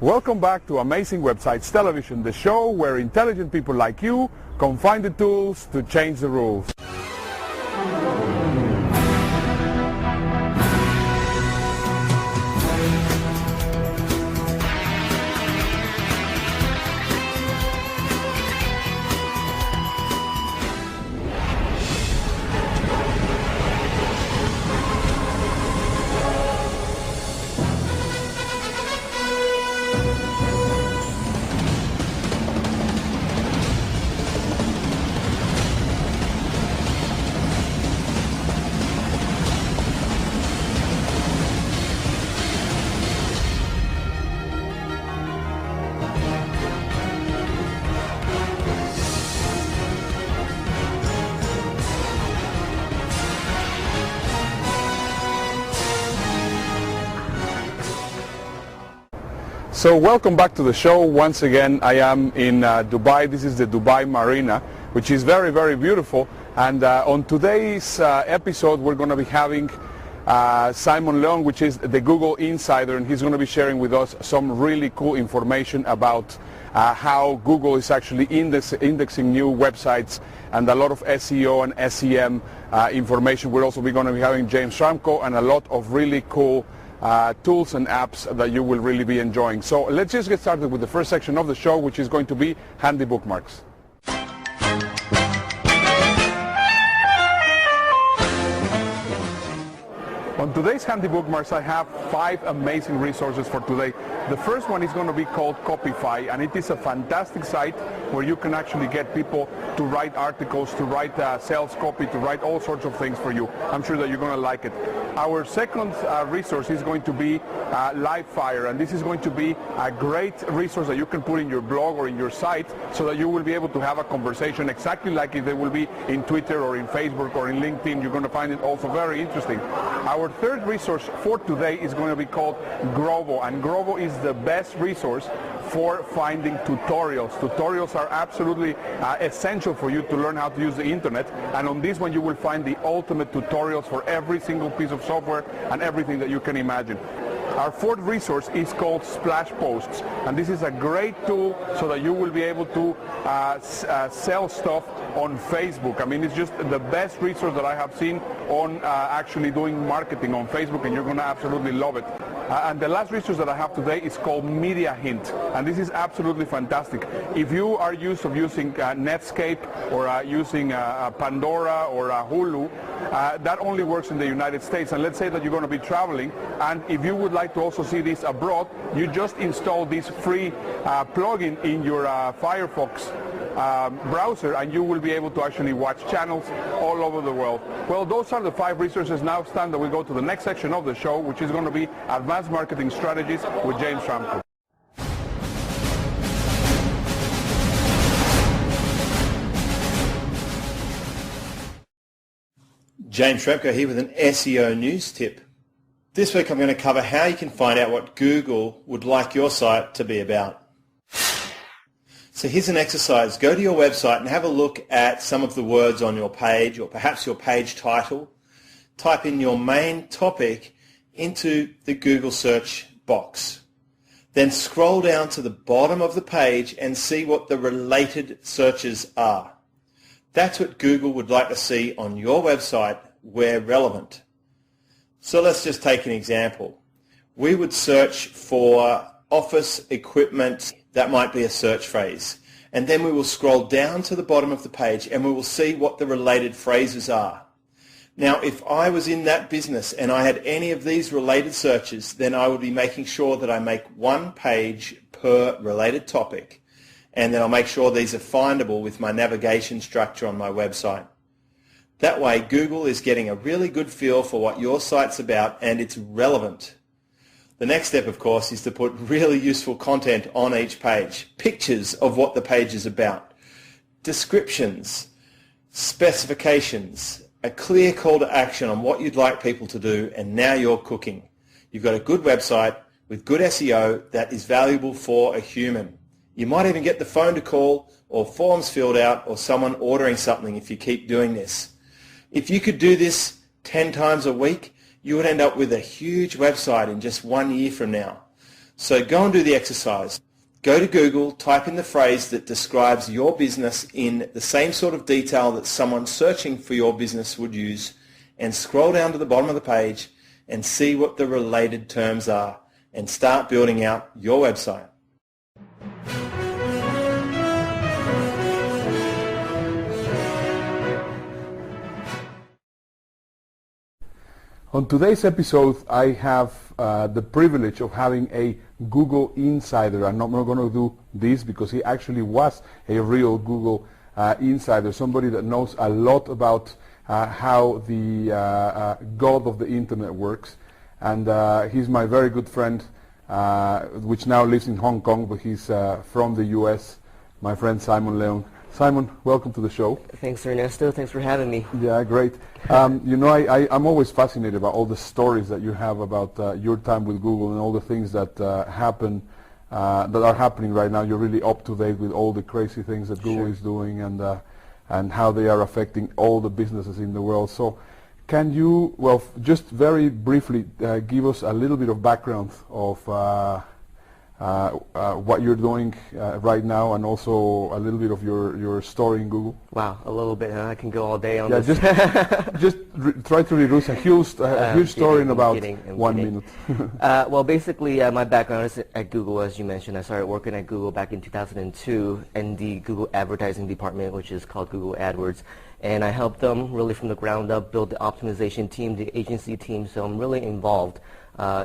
Welcome back to Amazing Websites Television, the show where intelligent people like you can find the tools to change the rules. So welcome back to the show. Once again, I am in Dubai. This is the Dubai Marina, which is very, very beautiful. And on today's episode, we're going to be having Simon Leung, which is the Google Insider, and he's going to be sharing with us some really cool information about how Google is actually indexing new websites and a lot of SEO and SEM information. We're also going to be having James Schramko and a lot of really cool tools and apps that you will really be enjoying. So let's just get started with the first section of the show, which is going to be Handy Bookmarks. On today's Handy Bookmarks, I have 5 amazing resources for today. The first one is going to be called Copify, and it is a fantastic site where you can actually get people to write articles, to write sales copy, to write all sorts of things for you. I'm sure that you're going to like it. Our second resource is going to be Livefire, and this is going to be a great resource that you can put in your blog or in your site so that you will be able to have a conversation exactly like it will be in Twitter or in Facebook or in LinkedIn. You're going to find it also very interesting. Our third resource for today is going to be called Grovo, and Grovo is the best resource for finding tutorials. Tutorials are absolutely essential for you to learn how to use the internet, and on this one you will find the ultimate tutorials for every single piece of software and everything that you can imagine. Our fourth resource is called Splash Posts, and this is a great tool so that you will be able to sell stuff on Facebook. I mean, it's just the best resource that I have seen on actually doing marketing on Facebook, and you're going to absolutely love it. And the last resource that I have today is called Media Hint, and this is absolutely fantastic. If you are used to using Netscape or using Pandora or Hulu, that only works in the United States. And let's say that you're going to be traveling, and if you would like to also see this abroad, you just install this free plugin in your Firefox browser, and you will be able to actually watch channels all over the world. Well, those are the 5 resources. Now it's time that we go to the next section of the show, which is going to be Advanced Marketing Strategies with James Schramko. James Schramko here with an SEO news tip. This week I'm going to cover how you can find out what Google would like your site to be about. So here's an exercise. Go to your website and have a look at some of the words on your page, or perhaps your page title. Type in your main topic into the Google search box. Then scroll down to the bottom of the page and see what the related searches are. That's what Google would like to see on your website where relevant. So let's just take an example. We would search for office equipment. That might be a search phrase. And then we will scroll down to the bottom of the page and we will see what the related phrases are. Now, if I was in that business and I had any of these related searches, then I would be making sure that I make one page per related topic. And then I'll make sure these are findable with my navigation structure on my website. That way, Google is getting a really good feel for what your site's about and it's relevant. The next step, of course, is to put really useful content on each page. Pictures of what the page is about. Descriptions, specifications, a clear call to action on what you'd like people to do, and now you're cooking. You've got a good website with good SEO that is valuable for a human. You might even get the phone to call or forms filled out or someone ordering something if you keep doing this. If you could do this 10 times a week, you would end up with a huge website in just 1 year from now. So go and do the exercise. Go to Google, type in the phrase that describes your business in the same sort of detail that someone searching for your business would use, and scroll down to the bottom of the page and see what the related terms are, and start building out your website. On today's episode, I have the privilege of having a Google insider. I'm not going to do this because he actually was a real Google insider, somebody that knows a lot about how the god of the internet works. And he's my very good friend, which now lives in Hong Kong, but he's from the US, my friend Simon Leung. Simon, welcome to the show. Thanks, Ernesto. Thanks for having me. Yeah, great. You know, I'm always fascinated about all the stories that you have about your time with Google and all the things that happen, that are happening right now. You're really up to date with all the crazy things that Google is doing and how they are affecting all the businesses in the world. So can you, well, just very briefly give us a little bit of background of what you're doing right now, and also a little bit of your story in Google? Wow, a little bit, huh? I can go all day on this. Just try to reduce a huge story in about 1 minute. Well, basically, my background is at Google, as you mentioned. I started working at Google back in 2002 in the Google advertising department, which is called Google AdWords. And I helped them really from the ground up build the optimization team, the agency team, so I'm really involved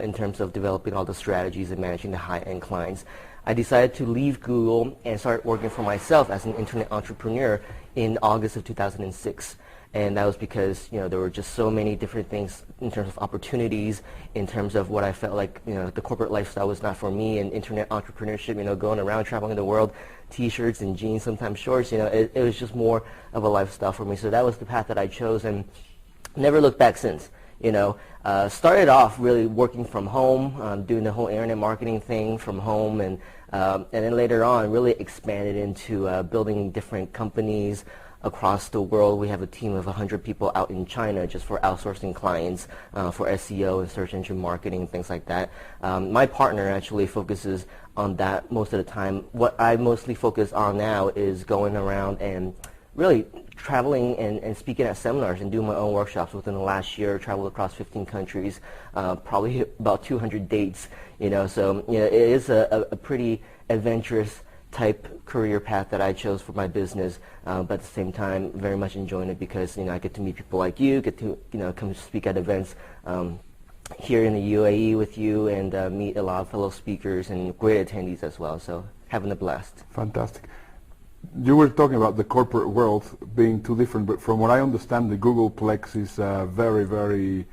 in terms of developing all the strategies and managing the high-end clients. I decided to leave Google and start working for myself as an internet entrepreneur in August of 2006. And that was because, you know, there were just so many different things in terms of opportunities, in terms of what I felt like, you know, the corporate lifestyle was not for me, and internet entrepreneurship, you know, going around traveling the world, t-shirts and jeans, sometimes shorts, you know, it was just more of a lifestyle for me. So that was the path that I chose, and never looked back since. You know, started off really working from home, doing the whole internet marketing thing from home, and then later on really expanded into building different companies across the world. We have a team of 100 people out in China just for outsourcing clients for SEO and search engine marketing, things like that. My partner actually focuses on that most of the time. What I mostly focus on now is going around and really traveling and speaking at seminars and doing my own workshops. Within the last year, traveled across 15 countries, probably about 200 dates, you know, so you know, it is a pretty adventurous type career path that I chose for my business, but at the same time very much enjoying it because, you know, I get to meet people like you, get to, you know, come speak at events here in the UAE with you, and meet a lot of fellow speakers and great attendees as well, so having a blast. Fantastic. You were talking about the corporate world being too different, but from what I understand, the Googleplex is very, very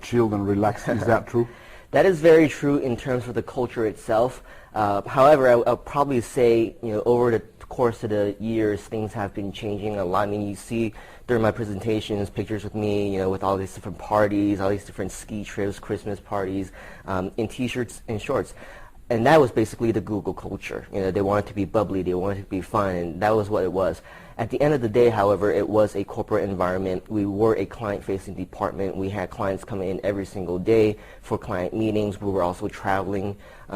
chilled and relaxed. Is that true? That is very true in terms of the culture itself. However, I'll probably say, you know, over the course of the years, things have been changing a lot. I mean, you see during my presentations pictures with me, you know, with all these different parties, all these different ski trips, Christmas parties, in t-shirts and shorts. And that was basically the Google culture. You know, they wanted to be bubbly, they wanted to be fun, and that was what it was. At the end of the day, however, it was a corporate environment. We were a client-facing department. We had clients coming in every single day for client meetings. We were also traveling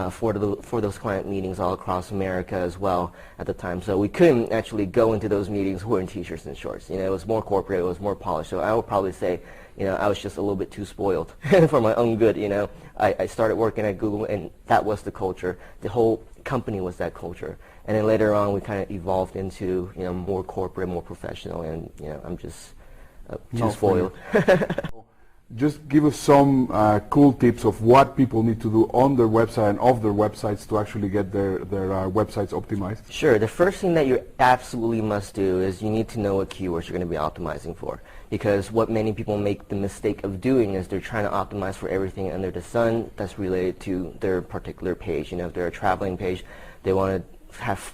for those client meetings all across America as well at the time. So we couldn't actually go into those meetings wearing t-shirts and shorts. You know, it was more corporate, it was more polished. So I would probably say, you know, I was just a little bit too spoiled for my own good, you know. I started working at Google, and that was the culture. The whole company was that culture. And then later on, we kind of evolved into, you know, more corporate, more professional, and, you know, I'm just too spoiled. Just give us some cool tips of what people need to do on their website and off their websites to actually get their websites optimized. Sure. The first thing that you absolutely must do is you need to know what keywords you're going to be optimizing for. Because what many people make the mistake of doing is they're trying to optimize for everything under the sun that's related to their particular page. You know, if they're a traveling page, they want to have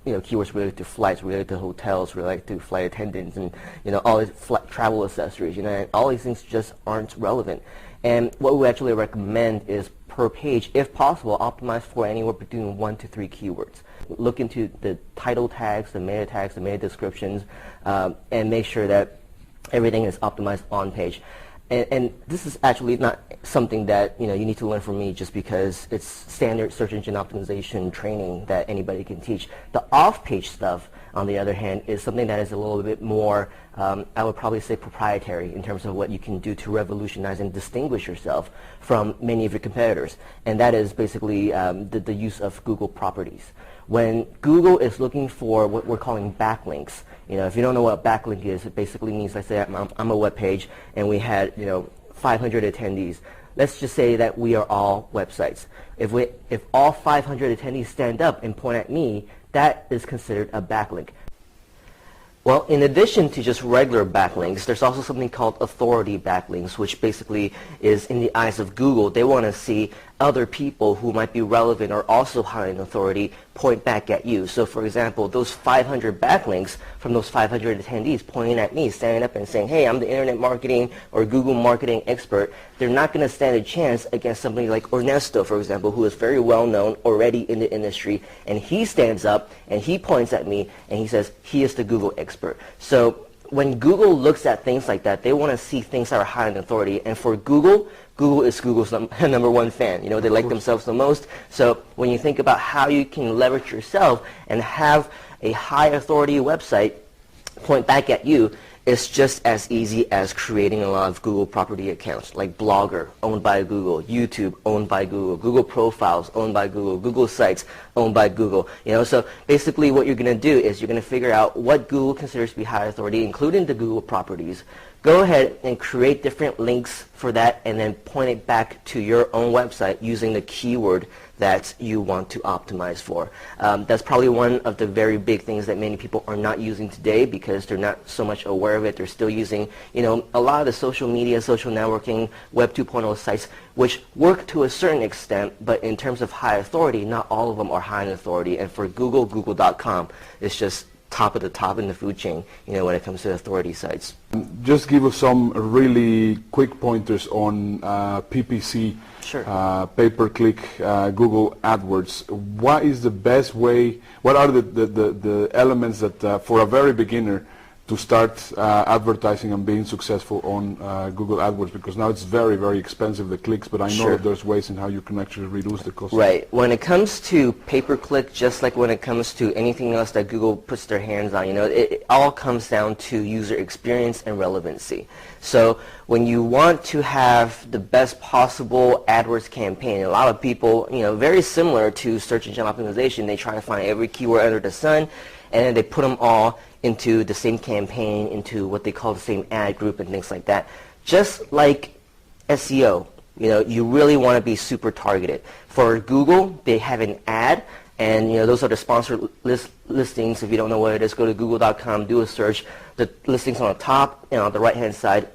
you know, keywords related to flights, related to hotels, related to flight attendants, and, you know, all these travel accessories. You know, and all these things just aren't relevant. And what we actually recommend is per page, if possible, optimize for anywhere between 1 to 3 keywords. Look into the title tags, the meta descriptions, and make sure that everything is optimized on page. And this is actually not something that you need to learn from me just because it's standard search engine optimization training that anybody can teach. The off-page stuff, on the other hand, is something that is a little bit more, I would probably say, proprietary in terms of what you can do to revolutionize and distinguish yourself from many of your competitors. And that is basically the use of Google properties. When Google is looking for what we're calling backlinks, if you don't know what a backlink is, it basically means, let's say I'm a web page and we had 500 attendees. Let's just say that we are all websites. If all 500 attendees stand up and point at me, that is considered a backlink. Well, in addition to just regular backlinks, there's also something called authority backlinks, which basically is, in the eyes of Google, they want to see other people who might be relevant or also high in authority point back at you. So, for example, those 500 backlinks from those 500 attendees pointing at me, standing up and saying, hey, I'm the internet marketing or Google marketing expert, they're not going to stand a chance against somebody like Ernesto, for example, who is very well known already in the industry, and he stands up and he points at me and he says he is the Google expert. So when Google looks at things like that, they want to see things that are high in authority, and for Google is Google's number one fan. They like themselves the most. So when you think about how you can leverage yourself and have a high authority website point back at you, it's just as easy as creating a lot of Google property accounts, like Blogger, owned by Google, YouTube, owned by Google, Google Profiles, owned by Google, Google Sites, owned by Google. So basically what you're going to do is you're going to figure out what Google considers to be high authority, including the Google properties. Go ahead and create different links for that and then point it back to your own website using the keyword that you want to optimize for. That's probably one of the very big things that many people are not using today because they're not so much aware of it. They're still using, a lot of the social media, social networking, Web 2.0 sites, which work to a certain extent, but in terms of high authority, not all of them are high in authority. And for Google, Google.com is just top of the top in the food chain, when it comes to authority sites. Just give us some really quick pointers on PPC, sure. pay-per-click, Google AdWords. What is the best way, what are the elements that for a very beginner to start advertising and being successful on Google AdWords, because now it's very, very expensive, the clicks, but I know Sure. that there's ways in how you can actually reduce the cost. Right. When it comes to pay-per-click, just like when it comes to anything else that Google puts their hands on, it all comes down to user experience and relevancy. So when you want to have the best possible AdWords campaign, a lot of people, very similar to search engine optimization, they try to find every keyword under the sun, and then they put them all into the same campaign, into what they call the same ad group and things like that. Just like SEO, you really want to be super targeted. For Google, they have an ad, and those are the sponsored listings. If you don't know what it is, go to google.com, do a search. The listings on the top and on the right-hand side,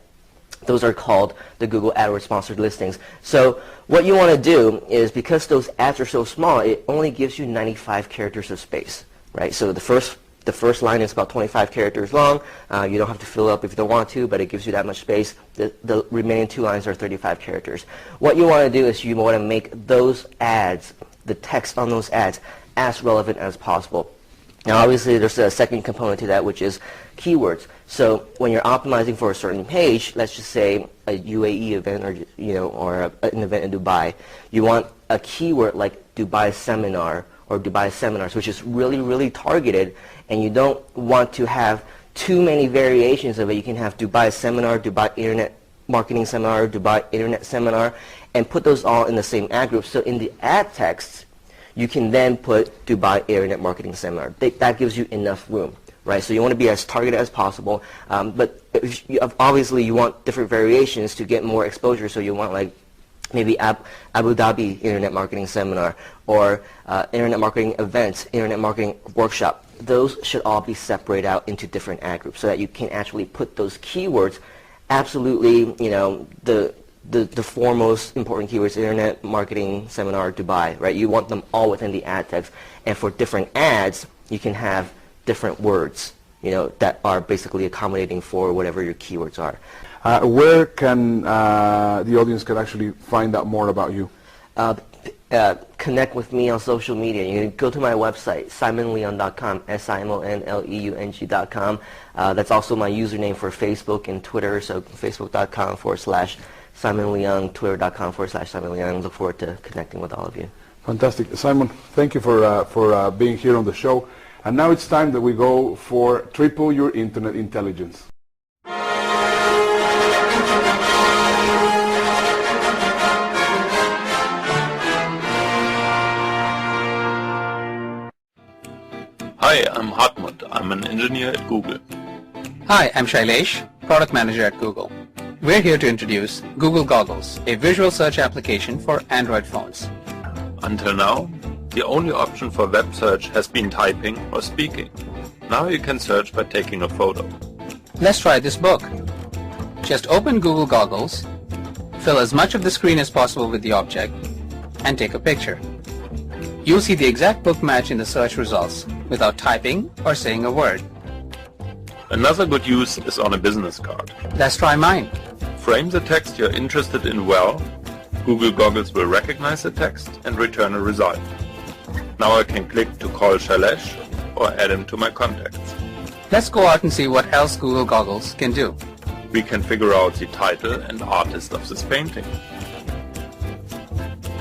those are called the Google AdWords sponsored listings. So what you want to do is, because those ads are so small, it only gives you 95 characters of space, right? So the first line is about 25 characters long. You don't have to fill it up if you don't want to, but it gives you that much space. The remaining 2 lines are 35 characters. What you want to do is you want to make those ads, the text on those ads, as relevant as possible. Now, obviously, there's a second component to that, which is keywords. So when you're optimizing for a certain page, let's just say a UAE event, or an event in Dubai, you want a keyword like Dubai seminar or Dubai seminars, which is really, really targeted, and you don't want to have too many variations of it. You can have Dubai seminar, Dubai internet marketing seminar, Dubai internet seminar, and put those all in the same ad group. So in the ad text, you can then put Dubai internet marketing seminar. That gives you enough room, right? So you want to be as targeted as possible, but obviously you want different variations to get more exposure. So you want like maybe Abu Dhabi Internet Marketing Seminar, or Internet Marketing Events, Internet Marketing Workshop. Those should all be separated out into different ad groups so that you can actually put those keywords, absolutely, the four most important keywords, Internet Marketing Seminar Dubai, right? You want them all within the ad text. And for different ads, you can have different words, that are basically accommodating for whatever your keywords are. Where can the audience can actually find out more about you? connect with me on social media. You can go to my website, simonleung.com, simonleung.com. That's also my username for Facebook and Twitter, so facebook.com/Simon Leung, twitter.com/Simon Leung. Look forward to connecting with all of you. Fantastic. Simon, thank you for being here on the show. And now it's time that we go for Triple Your Internet Intelligence. Hi, I'm Hartmut. I'm an engineer at Google. Hi, I'm Shailesh, product manager at Google. We're here to introduce Google Goggles, a visual search application for Android phones. Until now, the only option for web search has been typing or speaking. Now you can search by taking a photo. Let's try this book. Just open Google Goggles, fill as much of the screen as possible with the object, and take a picture. You'll see the exact book match in the search results without typing or saying a word. Another good use is on a business card. Let's try mine. Frame the text you're interested in well. Google Goggles will recognize the text and return a result. Now I can click to call Shailesh or add him to my contacts. Let's go out and see what else Google Goggles can do. We can figure out the title and artist of this painting.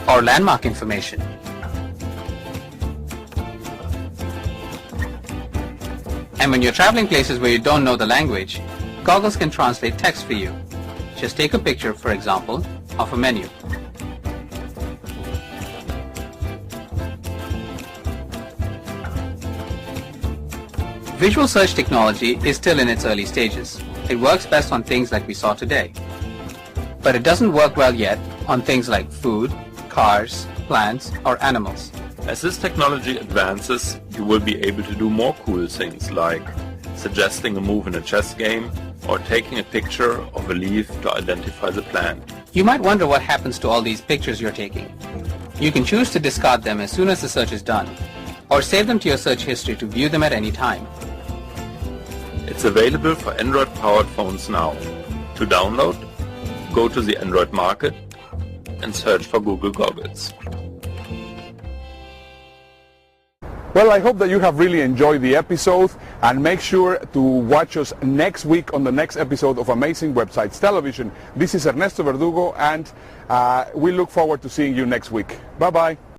Or landmark information. And when you're traveling places where you don't know the language, Goggles can translate text for you. Just take a picture, for example, of a menu. Visual search technology is still in its early stages. It works best on things like we saw today. But it doesn't work well yet on things like food, cars, plants, or animals. As this technology advances, you will be able to do more cool things like suggesting a move in a chess game or taking a picture of a leaf to identify the plant. You might wonder what happens to all these pictures you're taking. You can choose to discard them as soon as the search is done, or save them to your search history to view them at any time. It's available for Android-powered phones now. To download, go to the Android market and search for Google Goggles. Well, I hope that you have really enjoyed the episode, and make sure to watch us next week on the next episode of Amazing Websites Television. This is Ernesto Verdugo, and we look forward to seeing you next week. Bye-bye.